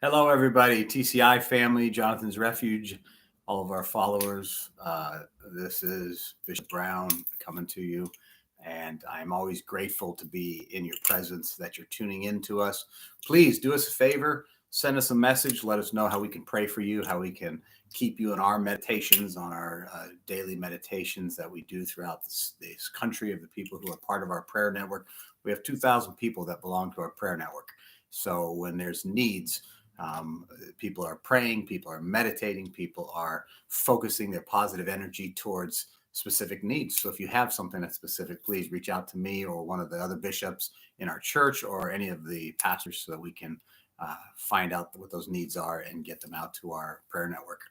Hello, everybody. TCI family, Jonathan's Refuge, all of our followers. This is Bishop Brown coming to you, and I'm always grateful to be in your presence, that you're tuning in to us. Please do us a favor, send us a message, let us know how we can pray for you, how we can keep you in our meditations, on our daily meditations that we do throughout this country of the people who are part of our prayer network. We have 2,000 people that belong to our prayer network. So when there's needs, people are praying, people are meditating, people are focusing their positive energy towards specific needs. So if you have something that's specific, please reach out to me or one of the other bishops in our church or any of the pastors so that we can find out what those needs are and get them out to our prayer network.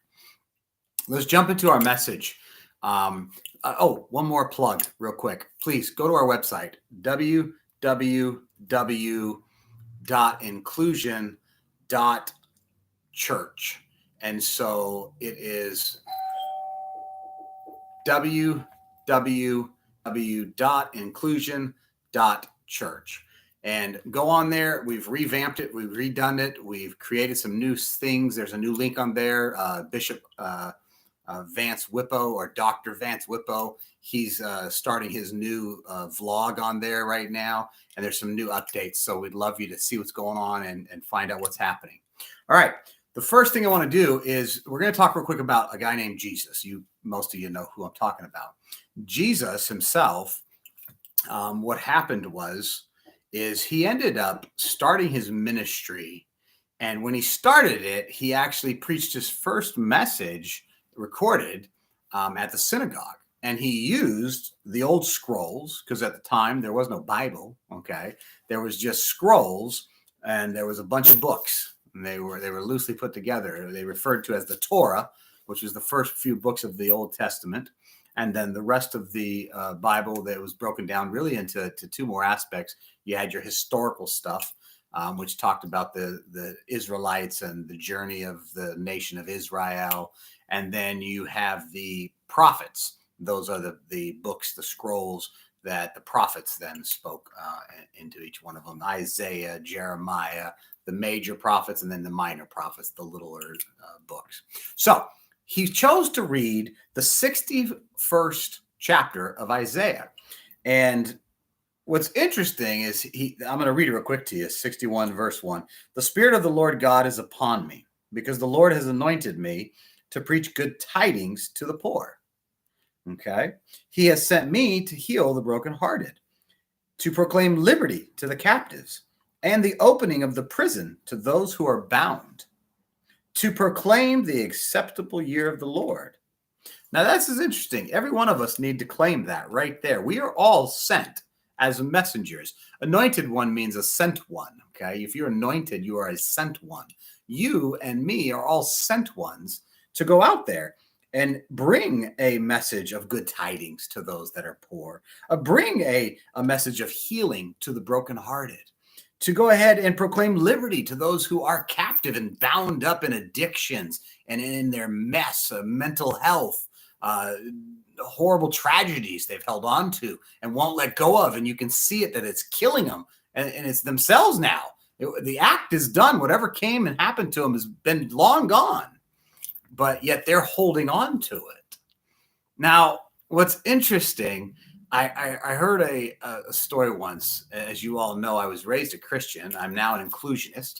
Let's jump into our message. One more plug real quick. Please go to our website, www.inclusion.church. And so it is www.inclusion.church. And go on there. We've revamped it. We've redone it. We've created some new things. There's a new link on there. Bishop Vance Whippo, or Dr. Vance Whippo, he's starting his new vlog on there right now. And there's some new updates. So we'd love you to see what's going on and find out what's happening. All right. The first thing I want to do is we're going to talk real quick about a guy named Jesus. Most of you know who I'm talking about. Jesus himself, what happened is he ended up starting his ministry. And when he started it, he actually preached his first message recorded at the synagogue. And he used the old scrolls, because at the time there was no Bible. Okay. There was just scrolls, and there was a bunch of books. And they were loosely put together. They referred to as the Torah, which was the first few books of the Old Testament. And then the rest of the Bible, that was broken down really into two more aspects. You had your historical stuff, which talked about the Israelites and the journey of the nation of Israel. And then you have the prophets. Those are the books, the scrolls that the prophets then spoke into each one of them. Isaiah, Jeremiah, the major prophets, and then the minor prophets, the littler books. So he chose to read the 61st chapter of Isaiah. And what's interesting is I'm going to read it real quick to you, 61 verse 1. The Spirit of the Lord God is upon me, because the Lord has anointed me to preach good tidings to the poor. Okay. He has sent me to heal the brokenhearted, to proclaim liberty to the captives, and the opening of the prison to those who are bound, to proclaim the acceptable year of the Lord. Now, that's interesting. Every one of us need to claim that right there. We are all sent as messengers. Anointed one means a sent one. Okay. If you're anointed, you are a sent one. You and me are all sent ones to go out there and bring a message of good tidings to those that are poor, bring a message of healing to the brokenhearted, to go ahead and proclaim liberty to those who are captive and bound up in addictions and in their mess of mental health, horrible tragedies they've held on to and won't let go of. And you can see it, that it's killing them, and it's themselves now. The act is done. Whatever came and happened to them has been long gone, but yet they're holding on to it. Now, what's interesting, I heard a story once. As you all know, I was raised a Christian. I'm now an inclusionist,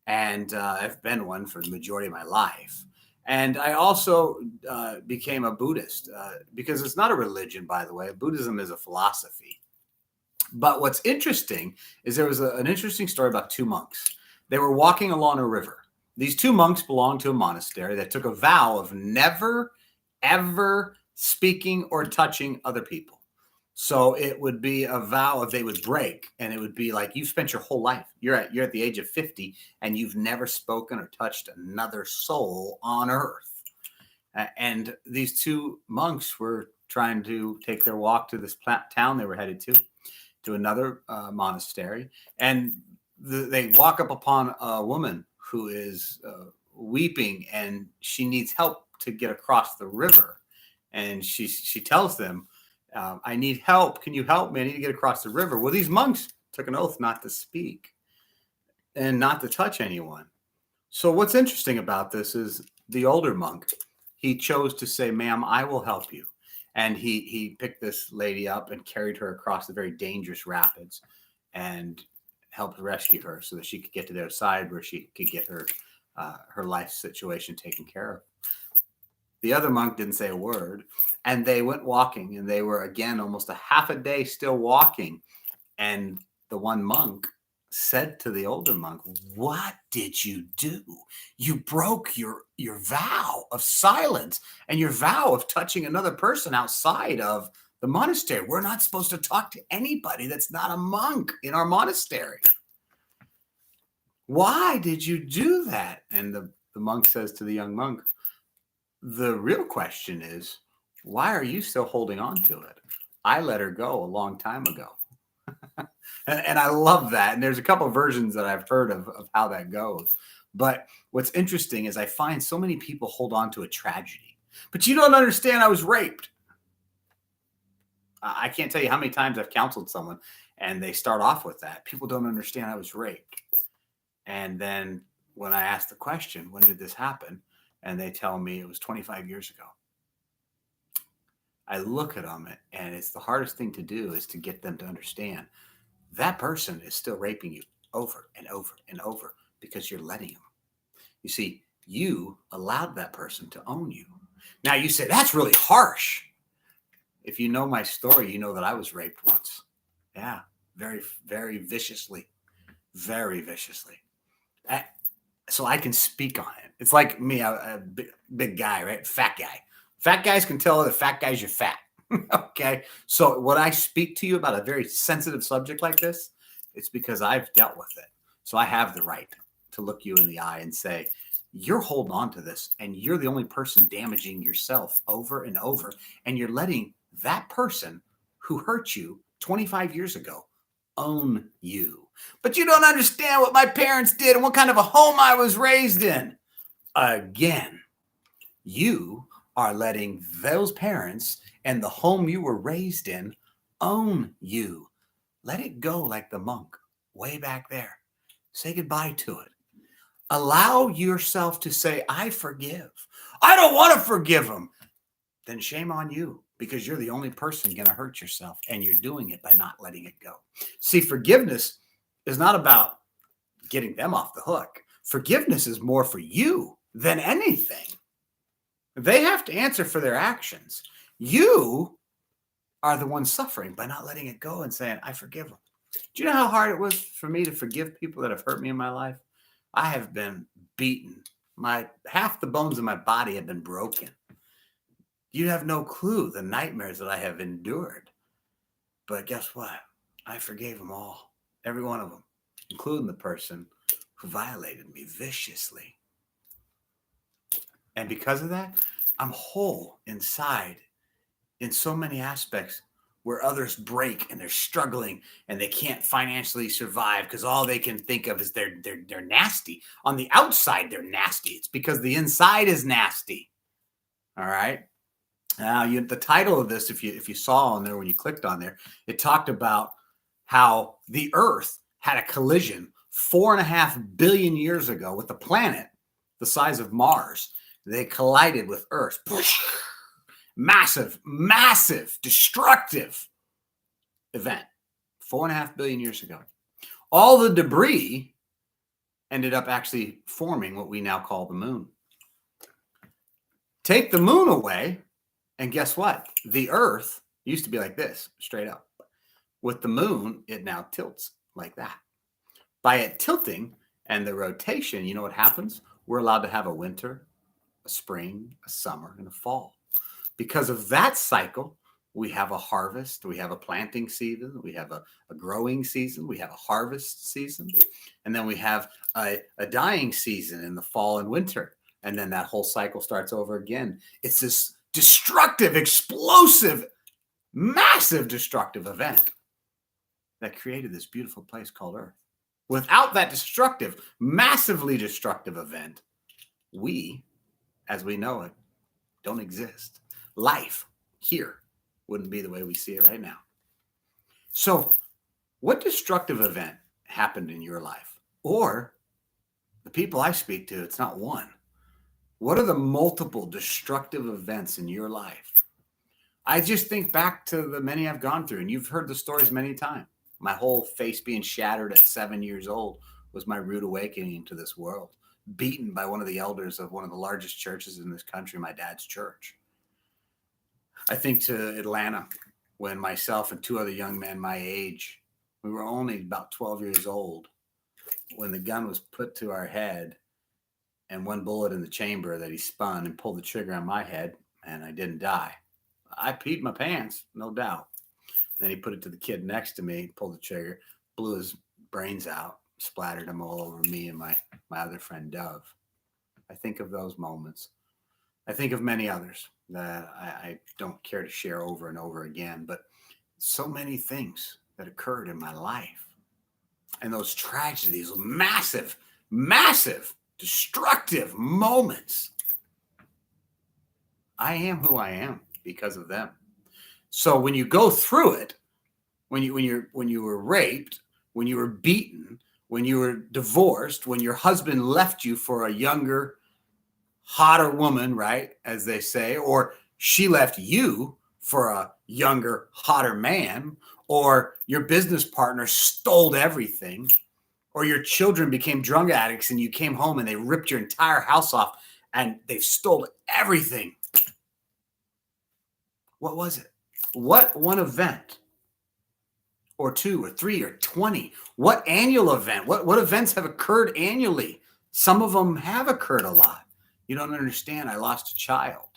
and I've been one for the majority of my life. And I also became a Buddhist because it's not a religion, by the way. Buddhism is a philosophy. But what's interesting is there was an interesting story about two monks. They were walking along a river. These two monks belonged to a monastery that took a vow of never, ever speaking or touching other people. So it would be a vow of they would break, and it would be like, you've spent your whole life. You're at the age of 50, and you've never spoken or touched another soul on earth. And these two monks were trying to take their walk to this town they were headed to another monastery. And they walk up upon a woman who is weeping, and she needs help to get across the river. And she tells them, I need help. Can you help me? I need to get across the river. Well, these monks took an oath not to speak and not to touch anyone. So what's interesting about this is the older monk, he chose to say, "Ma'am, I will help you." And he picked this lady up and carried her across the very dangerous rapids and helped rescue her so that she could get to the other side where she could get her life situation taken care of. The other monk didn't say a word, and they went walking, and they were again almost a half a day still walking. And the one monk said to the older monk, "What did you do? You broke your vow of silence and your vow of touching another person outside of the monastery. We're not supposed to talk to anybody that's not a monk in our monastery. Why did you do that?" And the monk says to the young monk, "The real question is, why are you still holding on to it? I let her go a long time ago." And I love that. And there's a couple of versions that I've heard of how that goes. But what's interesting is I find so many people hold on to a tragedy. But you don't understand, I was raped. I can't tell you how many times I've counseled someone and they start off with that. People don't understand I was raped. And then when I ask the question, when did this happen? And they tell me it was 25 years ago. I look at them, and it's the hardest thing to do is to get them to understand that person is still raping you over and over and over because you're letting him. You see, you allowed that person to own you. Now you say, "That's really harsh." If you know my story, you know that I was raped once. Yeah, very, very viciously, very viciously. So I can speak on it. It's like me, a big guy, right? Fat guy. Fat guys can tell other fat guys you're fat. Okay. So when I speak to you about a very sensitive subject like this, it's because I've dealt with it. So I have the right to look you in the eye and say, "You're holding on to this and you're the only person damaging yourself over and over. And you're letting that person who hurt you 25 years ago own you. But you don't understand what my parents did and what kind of a home I was raised in." Again, you are letting those parents and the home you were raised in own you. Let it go like the monk way back there. Say goodbye to it. Allow yourself to say, "I forgive." "I don't want to forgive them." Then shame on you because you're the only person going to hurt yourself and you're doing it by not letting it go. See, forgiveness is not about getting them off the hook. Forgiveness is more for you than anything. They have to answer for their actions. You are the one suffering by not letting it go and saying, "I forgive them." Do you know how hard it was for me to forgive people that have hurt me in my life? I have been beaten. My half the bones in my body have been broken. You have no clue the nightmares that I have endured. But guess what? I forgave them all, every one of them, including the person who violated me viciously. And because of that, I'm whole inside in so many aspects where others break and they're struggling and they can't financially survive because all they can think of is they're nasty. On the outside, they're nasty. It's because the inside is nasty. All right. Now, the title of this, if you saw on there when you clicked on there, it talked about how the Earth had a collision 4.5 billion years ago with a planet the size of Mars. They collided with Earth. Massive, massive, destructive event 4.5 billion years ago. All the debris ended up actually forming what we now call the moon. Take the moon away, and guess what? The Earth used to be like this, straight up. With the moon, it now tilts like that. By it tilting and the rotation, you know what happens? We're allowed to have a winter, a spring, a summer, and a fall. Because of that cycle, we have a harvest, we have a planting season, we have a growing season, we have a harvest season, and then we have a dying season in the fall and winter. And then that whole cycle starts over again. It's this destructive, explosive, massive destructive event that created this beautiful place called Earth. Without that destructive, massively destructive event, we, as we know it, don't exist. Life here wouldn't be the way we see it right now. So, what destructive event happened in your life? Or The people I speak to, it's not one. What are the multiple destructive events in your life? I just think back to the many I've gone through, and you've heard the stories many times. My whole face being shattered at 7 years old was my rude awakening into this world. Beaten by one of the elders of one of the largest churches in this country, my dad's church. I think to Atlanta, when myself and two other young men my age, we were only about 12 years old, when the gun was put to our head and one bullet in the chamber that he spun and pulled the trigger on my head, and I didn't die. I peed my pants, no doubt. Then he put it to the kid next to me, pulled the trigger, blew his brains out, splattered them all over me and my other friend Dove. I think of those moments. I think of many others that I don't care to share over and over again, but so many things that occurred in my life. And those tragedies, massive, massive, destructive moments. I am who I am because of them. So when you go through it, when you were raped, when you were beaten, when you were divorced, when your husband left you for a younger, hotter woman, right, as they say, or she left you for a younger, hotter man, or your business partner stole everything, or your children became drug addicts and you came home and they ripped your entire house off and they stole everything. What was it? What one event or two or three or 20? What annual event? What events have occurred annually? Some of them have occurred a lot. You don't understand. I lost a child.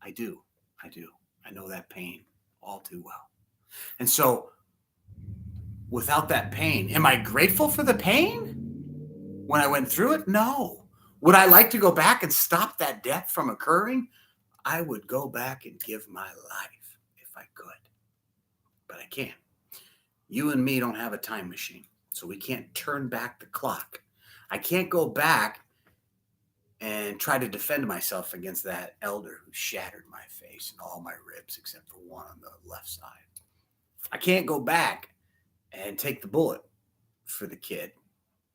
I do. I know that pain all too well. And so without that pain, am I grateful for the pain when I went through it? No. Would I like to go back and stop that death from occurring? I would go back and give my life if I could, but I can't. You and me don't have a time machine, so we can't turn back the clock. I can't go back and try to defend myself against that elder who shattered my face and all my ribs except for one on the left side. I can't go back and take the bullet for the kid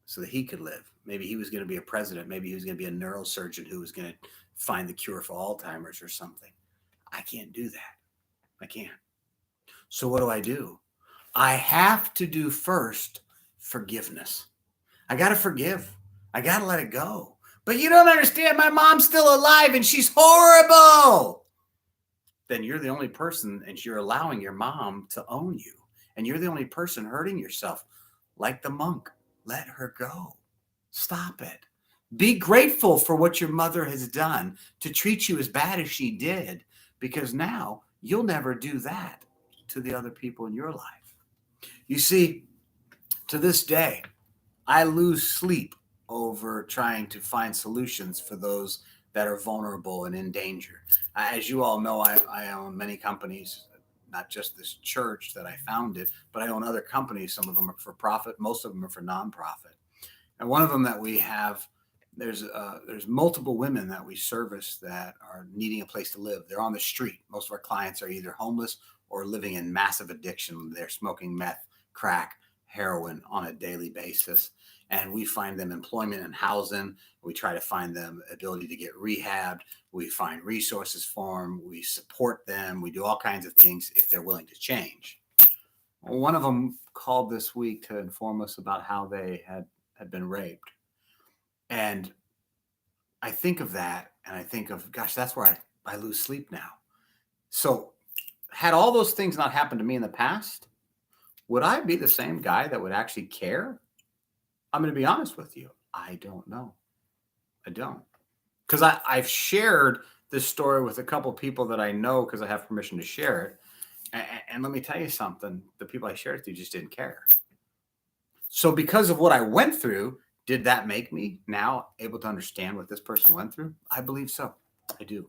so that he could live. Maybe he was going to be a president. Maybe he was going to be a neurosurgeon who was going to find the cure for Alzheimer's or something. I can't do that. I can't. So what do? I have to do first forgiveness. I got to forgive. I got to let it go. But you don't understand. My mom's still alive and she's horrible. Then you're the only person, and you're allowing your mom to own you. And you're the only person hurting yourself. Like the monk, let her go. Stop it. Be grateful for what your mother has done to treat you as bad as she did, because now you'll never do that to the other people in your life. You see, to this day, I lose sleep over trying to find solutions for those that are vulnerable and in danger. As you all know, I own many companies, not just this church that I founded, but I own other companies. Some of them are for profit. Most of them are for nonprofit. And one of them that we have, there's multiple women that we service that are needing a place to live. They're on the street. Most of our clients are either homeless or living in massive addiction. They're smoking meth, crack, heroin on a daily basis. And we find them employment and housing. We try to find them ability to get rehabbed. We find resources for them. We support them. We do all kinds of things if they're willing to change. One of them called this week to inform us about how they had been raped. And I think of that and I think of, gosh, that's where I lose sleep now. So had all those things not happened to me in the past, would I be the same guy that would actually care? I'm going to be honest with you. I don't know. I don't. Because I've shared this story with a couple of people that I know because I have permission to share it. And let me tell you something. The people I shared it to just didn't care. So because of what I went through, did that make me now able to understand what this person went through? I believe so. I do.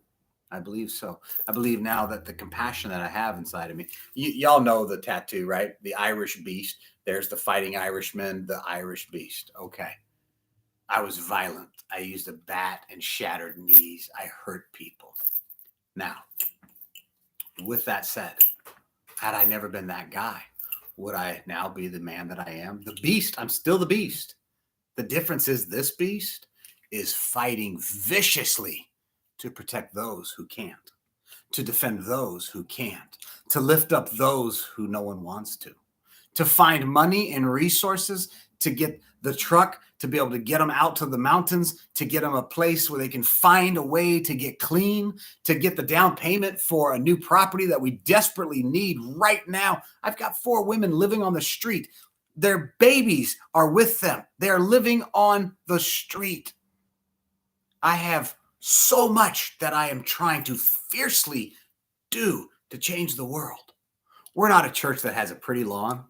I believe so. I believe now that the compassion that I have inside of me, y'all know the tattoo, right? The Irish beast. There's the fighting Irishman, the Irish beast. Okay. I was violent. I used a bat and shattered knees. I hurt people. Now, with that said, had I never been that guy, would I now be the man that I am? The beast. I'm still the beast. The difference is this beast is fighting viciously to protect those who can't, to defend those who can't, to lift up those who no one wants to find money and resources to get the truck, to be able to get them out to the mountains, to get them a place where they can find a way to get clean, to get the down payment for a new property that we desperately need right now. I've got 4 women living on the street. Their babies are with them. They are living on the street. I have so much that I am trying to fiercely do to change the world. We're not a church that has a pretty lawn.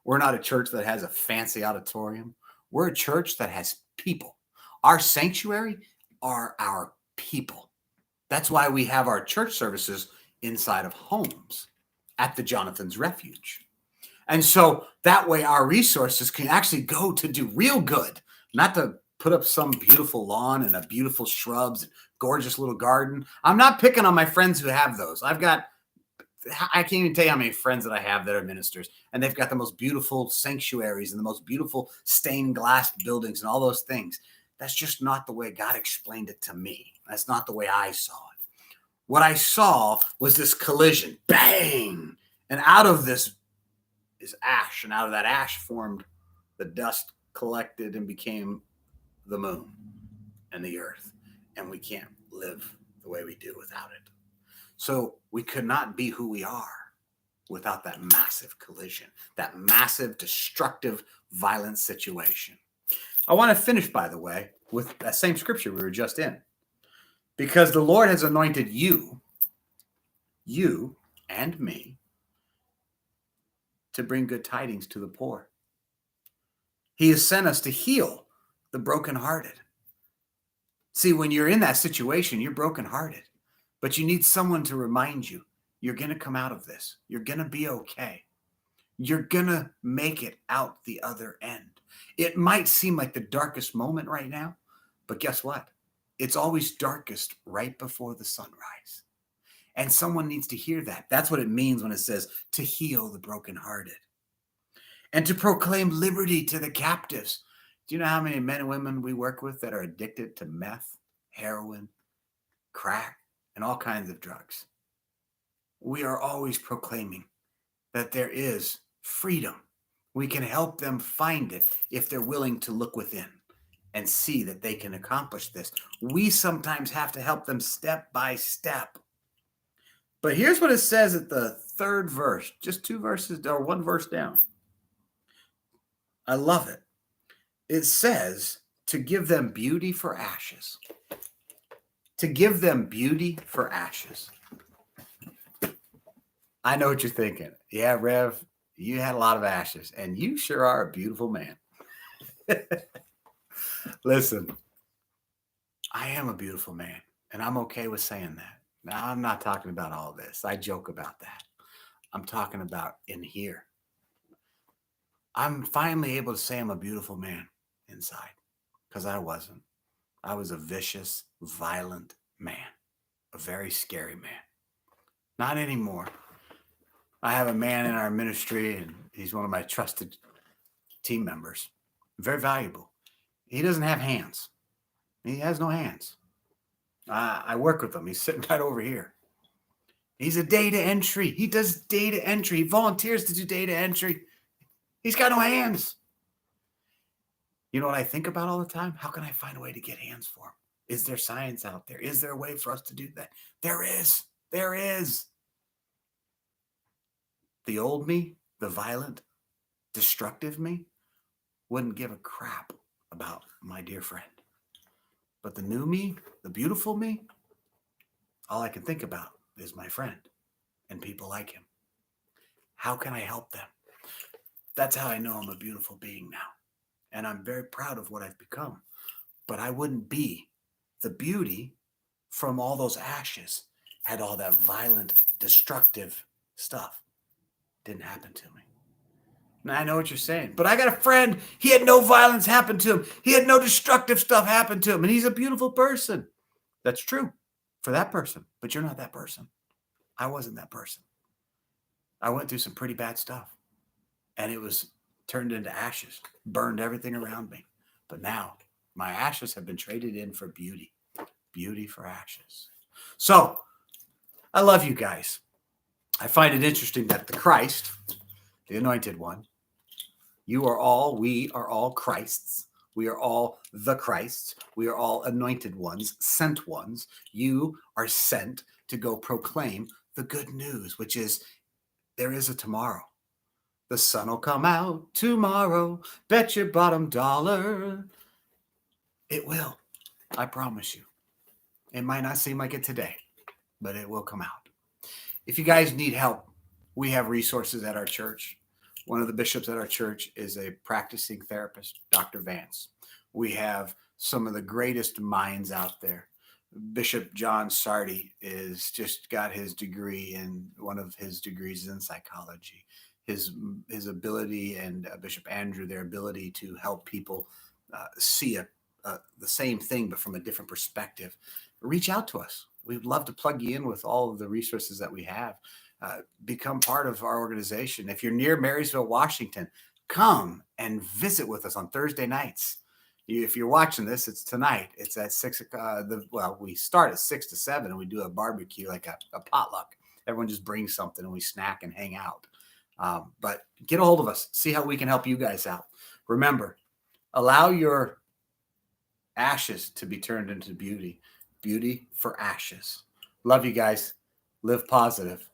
We're not a church that has a fancy auditorium. We're a church that has people. Our sanctuary are our people. That's why we have our church services inside of homes at the Jonathan's Refuge. And so that way our resources can actually go to do real good, not to put up some beautiful lawn and a beautiful shrubs and gorgeous little garden. I'm not picking on my friends who have those. I can't even tell you how many friends that I have that are ministers, and they've got the most beautiful sanctuaries and the most beautiful stained glass buildings and all those things. That's just not the way God explained it to me. That's not the way I saw it. What I saw was this collision, bang, and out of this is ash, and out of that ash formed the dust collected and became the moon and the earth, and we can't live the way we do without it. So we could not be who we are without that massive collision, that massive, destructive, violent situation. I want to finish, by the way, with that same scripture we were just in. Because the Lord has anointed you and me, to bring good tidings to the poor. He has sent us to heal the brokenhearted. See, when you're in that situation, you're brokenhearted. But you need someone to remind you, you're going to come out of this. You're going to be okay. You're going to make it out the other end. It might seem like the darkest moment right now, but guess what? It's always darkest right before the sunrise. And someone needs to hear that. That's what it means when it says to heal the brokenhearted and to proclaim liberty to the captives. Do you know how many men and women we work with that are addicted to meth, heroin, crack, and all kinds of drugs? We are always proclaiming that there is freedom. We can help them find it if they're willing to look within and see that they can accomplish this. We sometimes have to help them step by step. But here's what it says at the 3rd verse, just 2 verses or 1 verse down. I love it. It says to give them beauty for ashes. To give them beauty for ashes. I know what you're thinking. Yeah, Rev, you had a lot of ashes, and you sure are a beautiful man. Listen, I am a beautiful man, and I'm okay with saying that. Now, I'm not talking about all this. I joke about that. I'm talking about in here. I'm finally able to say I'm a beautiful man inside, because I wasn't. I was a vicious, violent man, a very scary man. Not anymore. I have a man in our ministry, and he's one of my trusted team members. Very valuable. He doesn't have hands. He has no hands. I work with him. He's sitting right over here. He's a data entry. He does data entry. He volunteers to do data entry. He's got no hands. You know what I think about all the time? How can I find a way to get hands for him? Is there science out there? Is there a way for us to do that? There is. There is. The old me, the violent, destructive me, wouldn't give a crap about my dear friend. But the new me, the beautiful me, all I can think about is my friend and people like him. How can I help them? That's how I know I'm a beautiful being now. And I'm very proud of what I've become. But I wouldn't be the beauty from all those ashes, had all that violent, destructive stuff. Didn't happen to me. Now, I know what you're saying, but I got a friend. He had no violence happen to him. He had no destructive stuff happen to him, and he's a beautiful person. That's true for that person, but you're not that person. I wasn't that person. I went through some pretty bad stuff, and it was turned into ashes, burned everything around me. But now my ashes have been traded in for beauty. Beauty for ashes. So I love you guys. I find it interesting that the Christ, the anointed one, we are all Christs. We are all the Christs. We are all anointed ones, sent ones. You are sent to go proclaim the good news, which is there is a tomorrow. The sun will come out tomorrow. Bet your bottom dollar. It will. I promise you. It might not seem like it today, but it will come out. If you guys need help, we have resources at our church. One of the bishops at our church is a practicing therapist, Dr. Vance. We have some of the greatest minds out there. Bishop John Sardi is just got his degree, and one of his degrees is in psychology. His ability, and Bishop Andrew, their ability to help people see the same thing but from a different perspective. Reach out to us. We'd love to plug you in with all of the resources that we have. Become part of our organization. If you're near Marysville, Washington, come and visit with us on Thursday nights. If you're watching this, it's tonight. It's at 6 o'clock. We start at 6 to 7, and we do a barbecue, like a potluck. Everyone just brings something, and we snack and hang out. But get a hold of us. See how we can help you guys out. Remember, allow your ashes to be turned into beauty. Beauty for ashes. Love you guys. Live positive.